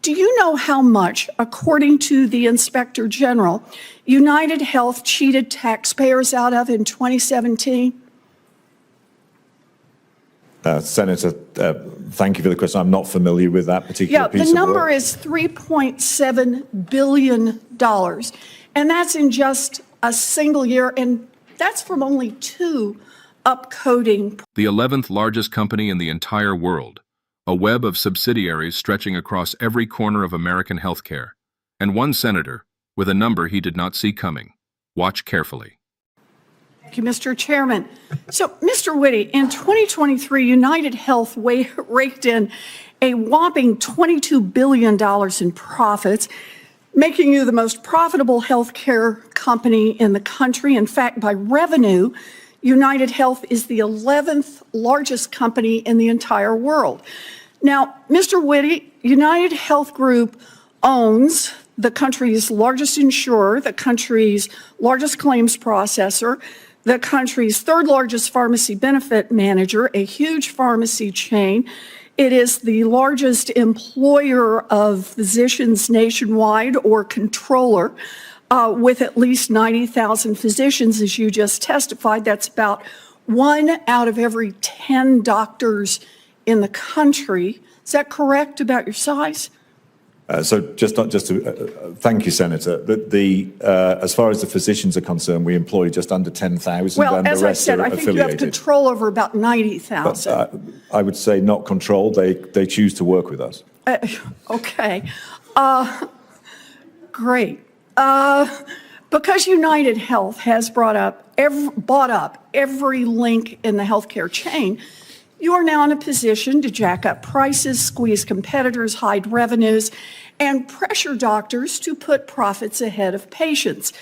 Do you know how much, according to the Inspector General, UnitedHealth cheated taxpayers out of in 2017? Senator, thank you for the question. I'm not familiar with that particular piece of work. The number is $3.7 billion, and that's in just a single year, and that's from only 2 upcoding. The 11th largest company in the entire world, a web of subsidiaries stretching across every corner of American healthcare, and one senator with a number he did not see coming. Watch carefully. Thank you, Mr. Chairman. So, Mr. Witty, in 2023, UnitedHealth raked in a whopping $22 billion in profits, making you the most profitable healthcare company in the country. In fact, by revenue, UnitedHealth is the 11th largest company in the entire world. Now, Mr. Witty, UnitedHealth Group owns the country's largest insurer, the country's largest claims processor, the country's 3rd largest pharmacy benefit manager, a huge pharmacy chain. It is the largest employer of physicians nationwide, or controller, with at least 90,000 physicians, as you just testified. That's about 1 out of every 10 doctors in the country. Is that correct about your size? So just to thank you, Senator. As far as the physicians are concerned, we employ just under 10,000, well, and as the rest I said, are I think affiliated. you have control over about 90,000. I would say not controlled. They choose to work with us. Okay. Great. Because UnitedHealth has bought up every link in the healthcare chain, you are now in a position to jack up prices, squeeze competitors, hide revenues, and pressure doctors to put profits ahead of patients.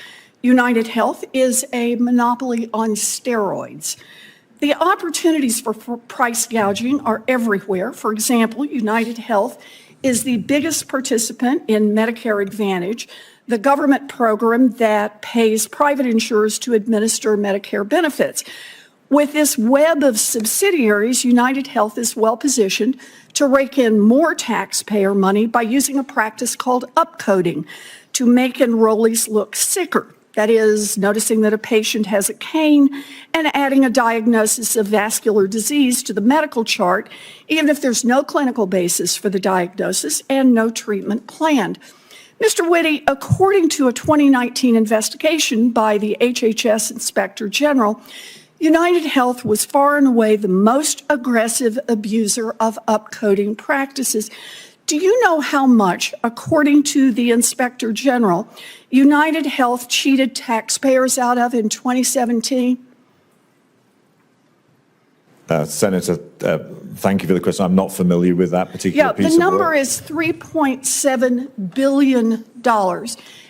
UnitedHealth is a monopoly on steroids. The opportunities for price gouging are everywhere. For example, UnitedHealth is the biggest participant in Medicare Advantage, the government program that pays private insurers to administer Medicare benefits. With this web of subsidiaries, UnitedHealth is well positioned to rake in more taxpayer money by using a practice called upcoding to make enrollees look sicker. That is, noticing that a patient has a cane and adding a diagnosis of vascular disease to the medical chart, even if there's no clinical basis for the diagnosis and no treatment planned. Mr. Witty, according to a 2019 investigation by the HHS Inspector General, UnitedHealth was far and away the most aggressive abuser of upcoding practices. Do you know how much, according to the Inspector General, UnitedHealth cheated taxpayers out of in 2017? Senator, thank you for the question. I'm not familiar with that particular piece of work. The number is $3.7 billion,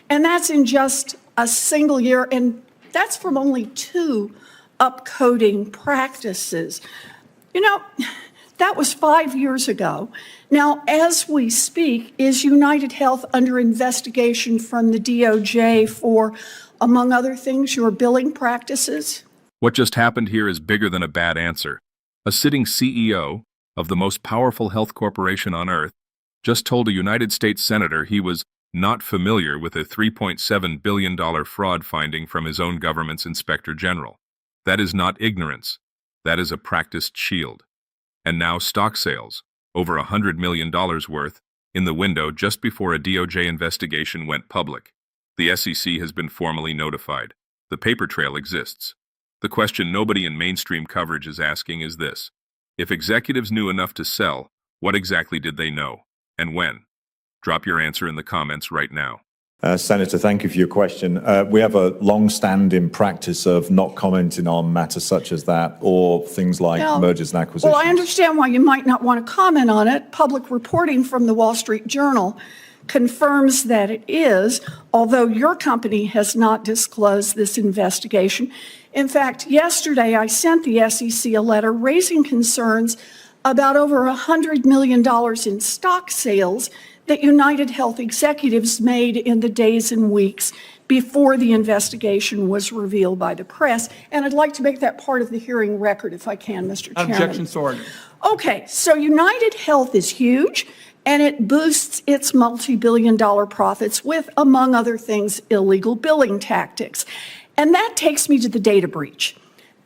and that's in just a single year, and that's from only 2 upcoding practices. You know, that was 5 years ago. Now, as we speak, is UnitedHealth under investigation from the DOJ for, among other things, your billing practices? What just happened here is bigger than a bad answer. A sitting CEO of the most powerful health corporation on earth just told a United States senator he was not familiar with a $3.7 billion fraud finding from his own government's Inspector General. That is not ignorance. That is a practiced shield. And now stock sales, over $100 million worth, in the window just before a DOJ investigation went public. The SEC has been formally notified. The paper trail exists. The question nobody in mainstream coverage is asking is this: if executives knew enough to sell, what exactly did they know, and when? Drop your answer in the comments right now. Senator, thank you for your question. We have a long-standing practice of not commenting on matters such as that or things like mergers and acquisitions. Well, I understand why you might not want to comment on it. Public reporting from the Wall Street Journal confirms that it is, although your company has not disclosed this investigation. In fact, yesterday I sent the SEC a letter raising concerns about over $100 million in stock sales that UnitedHealth executives made in the days and weeks before the investigation was revealed by the press. And I'd like to make that part of the hearing record if I can, Mr. Chairman. Objection, ordered. Okay, so UnitedHealth is huge, and it boosts its multi-billion-dollar profits with, among other things, illegal billing tactics. And that takes me to the data breach.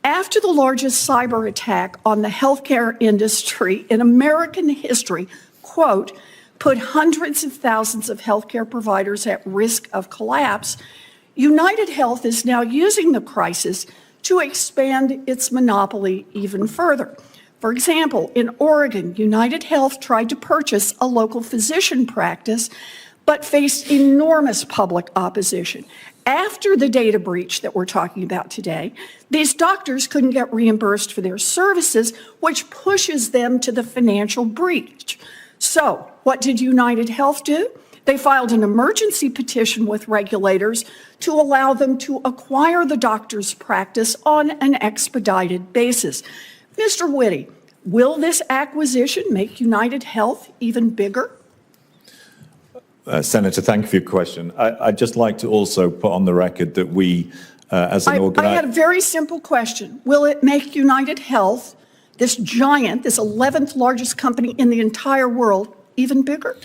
After the largest cyber attack on the healthcare industry in American history, quote, put hundreds of thousands of healthcare providers at risk of collapse, UnitedHealth is now using the crisis to expand its monopoly even further. For example, in Oregon, UnitedHealth tried to purchase a local physician practice, but faced enormous public opposition. After the data breach that we're talking about today, these doctors couldn't get reimbursed for their services, which pushes them to the financial breach. So, what did UnitedHealth do? They filed an emergency petition with regulators to allow them to acquire the doctor's practice on an expedited basis. Mr. Witty, will this acquisition make UnitedHealth even bigger? Senator, thank you for your question. I'd just like to also put on the record that we, as an I organization... had a very simple question. Will it make UnitedHealth, this giant, this 11th largest company in the entire world, even bigger?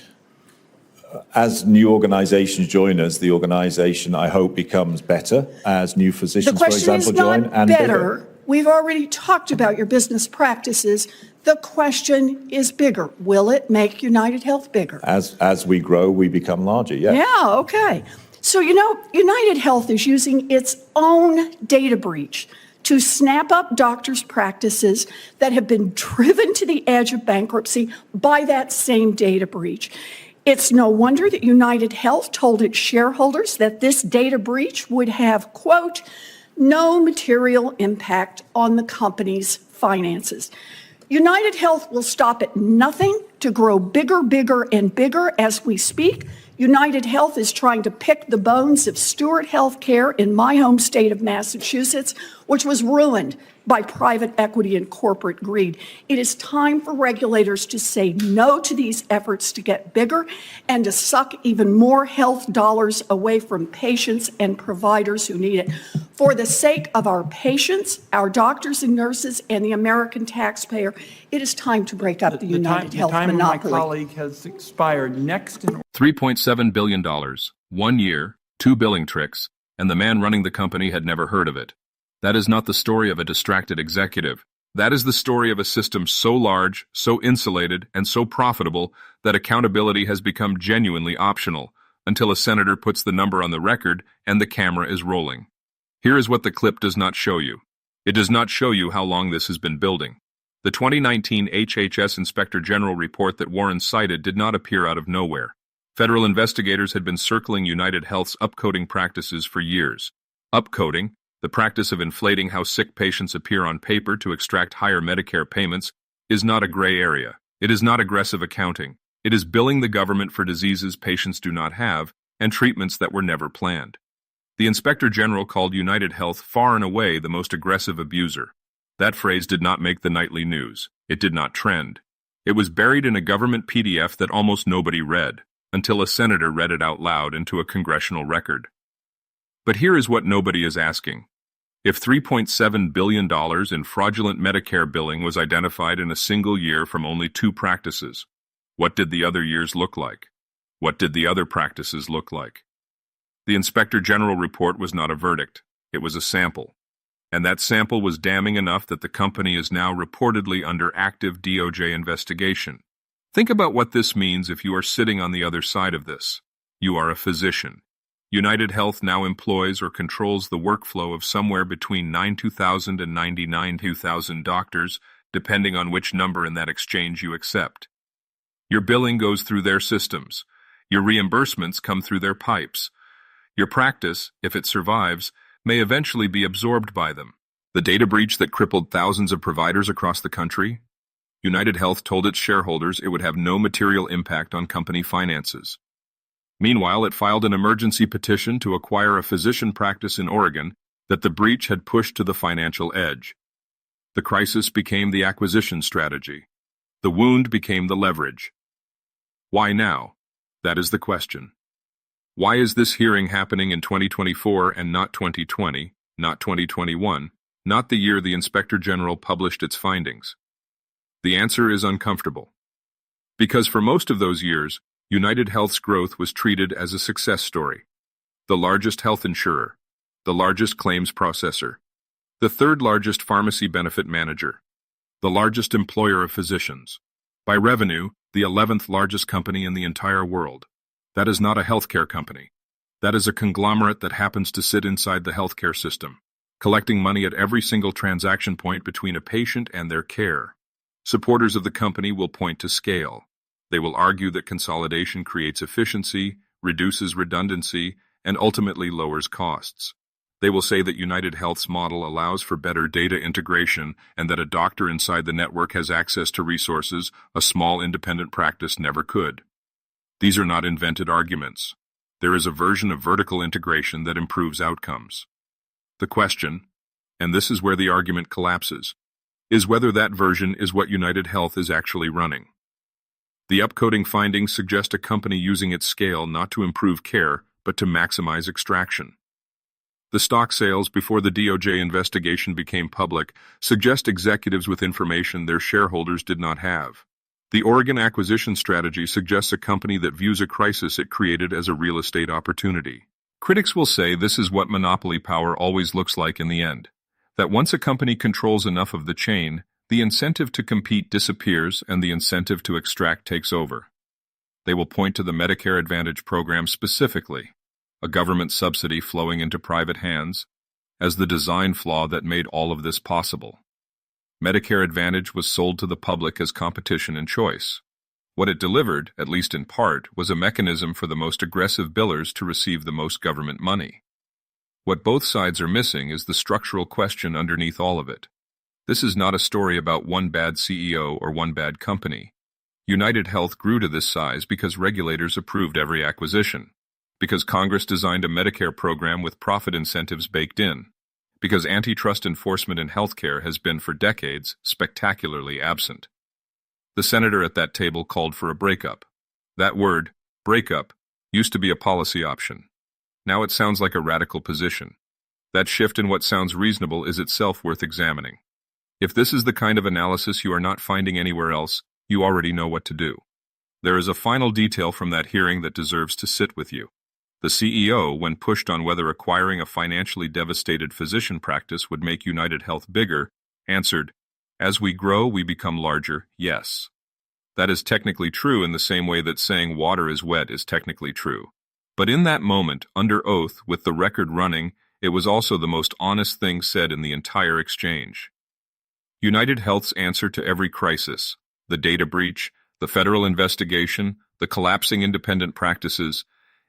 As new organizations join us, the organization, I hope, becomes better as new physicians, for example, join. The question is not better. We've already talked about your business practices. The question is bigger. Will it make UnitedHealth bigger? As we grow, we become larger, yes. Yeah, okay. So, UnitedHealth is using its own data breach to snap up doctors' practices that have been driven to the edge of bankruptcy by that same data breach. It's no wonder that UnitedHealth told its shareholders that this data breach would have, quote, no material impact on the company's finances. UnitedHealth will stop at nothing to grow bigger, bigger, and bigger as we speak. UnitedHealth is trying to pick the bones of Stewart Health Care in my home state of Massachusetts, which was ruined by private equity and corporate greed. It is time for regulators to say no to these efforts to get bigger and to suck even more health dollars away from patients and providers who need it. For the sake of our patients, our doctors and nurses, and the American taxpayer, it is time to break up the UnitedHealth monopoly. The time of my colleague has expired. Next in $3.7 billion, 1 year, 2 billing tricks, and the man running the company had never heard of it. That is not the story of a distracted executive. That is the story of a system so large, so insulated, and so profitable that accountability has become genuinely optional until a senator puts the number on the record and the camera is rolling. Here is what the clip does not show you. It does not show you how long this has been building. The 2019 HHS Inspector General report that Warren cited did not appear out of nowhere. Federal investigators had been circling UnitedHealth's upcoding practices for years. Upcoding, the practice of inflating how sick patients appear on paper to extract higher Medicare payments, is not a gray area. It is not aggressive accounting. It is billing the government for diseases patients do not have and treatments that were never planned. The Inspector General called UnitedHealth far and away the most aggressive abuser. That phrase did not make the nightly news. It did not trend. It was buried in a government PDF that almost nobody read, until a senator read it out loud into a congressional record. But here is what nobody is asking. If $3.7 billion in fraudulent Medicare billing was identified in a single year from only 2 practices, what did the other years look like? What did the other practices look like? The Inspector General report was not a verdict. It was a sample. And that sample was damning enough that the company is now reportedly under active DOJ investigation. Think about what this means if you are sitting on the other side of this. You are a physician. UnitedHealth now employs or controls the workflow of somewhere between 92,000 and 99,000 doctors, depending on which number in that exchange you accept. Your billing goes through their systems. Your reimbursements come through their pipes. Your practice, if it survives, may eventually be absorbed by them. The data breach that crippled thousands of providers across the country? UnitedHealth told its shareholders it would have no material impact on company finances. Meanwhile, it filed an emergency petition to acquire a physician practice in Oregon that the breach had pushed to the financial edge. The crisis became the acquisition strategy. The wound became the leverage. Why now? That is the question. Why is this hearing happening in 2024 and not 2020, not 2021, not the year the Inspector General published its findings? The answer is uncomfortable. Because for most of those years, UnitedHealth's growth was treated as a success story. The largest health insurer, the largest claims processor, the third largest pharmacy benefit manager, the largest employer of physicians. By revenue, the 11th largest company in the entire world. That is not a healthcare company. That is a conglomerate that happens to sit inside the healthcare system, collecting money at every single transaction point between a patient and their care. Supporters of the company will point to scale. They will argue that consolidation creates efficiency, reduces redundancy, and ultimately lowers costs. They will say that UnitedHealth's model allows for better data integration and that a doctor inside the network has access to resources a small independent practice never could. These are not invented arguments. There is a version of vertical integration that improves outcomes. The question, and this is where the argument collapses, is whether that version is what UnitedHealth is actually running. The upcoding findings suggest a company using its scale not to improve care, but to maximize extraction. The stock sales before the DOJ investigation became public suggest executives with information their shareholders did not have. The Oregon acquisition strategy suggests a company that views a crisis it created as a real estate opportunity. Critics will say this is what monopoly power always looks like in the end, that once a company controls enough of the chain, the incentive to compete disappears and the incentive to extract takes over. They will point to the Medicare Advantage program specifically, a government subsidy flowing into private hands, as the design flaw that made all of this possible. Medicare Advantage was sold to the public as competition and choice. What it delivered, at least in part, was a mechanism for the most aggressive billers to receive the most government money. What both sides are missing is the structural question underneath all of it. This is not a story about one bad CEO or one bad company. UnitedHealth grew to this size because regulators approved every acquisition, because Congress designed a Medicare program with profit incentives baked in, because antitrust enforcement in healthcare has been for decades spectacularly absent. The senator at that table called for a breakup. That word, breakup, used to be a policy option. Now it sounds like a radical position. That shift in what sounds reasonable is itself worth examining. If this is the kind of analysis you are not finding anywhere else, you already know what to do. There is a final detail from that hearing that deserves to sit with you. The CEO, when pushed on whether acquiring a financially devastated physician practice would make UnitedHealth bigger, answered, "As we grow, we become larger, yes." That is technically true in the same way that saying water is wet is technically true. But in that moment, under oath, with the record running, it was also the most honest thing said in the entire exchange. UnitedHealth's answer to every crisis, the data breach, the federal investigation, the collapsing independent practices,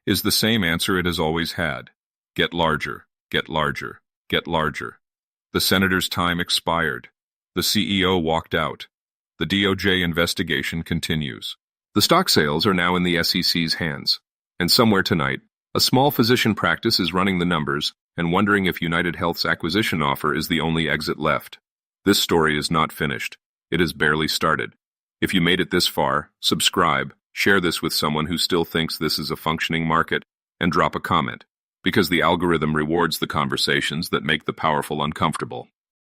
is the same answer it has always had. Get larger, get larger, get larger. The senator's time expired. The CEO walked out. The DOJ investigation continues. The stock sales are now in the SEC's hands. And somewhere tonight, a small physician practice is running the numbers and wondering if UnitedHealth's acquisition offer is the only exit left. This story is not finished. It has barely started. If you made it this far, subscribe, share this with someone who still thinks this is a functioning market, and drop a comment, because the algorithm rewards the conversations that make the powerful uncomfortable.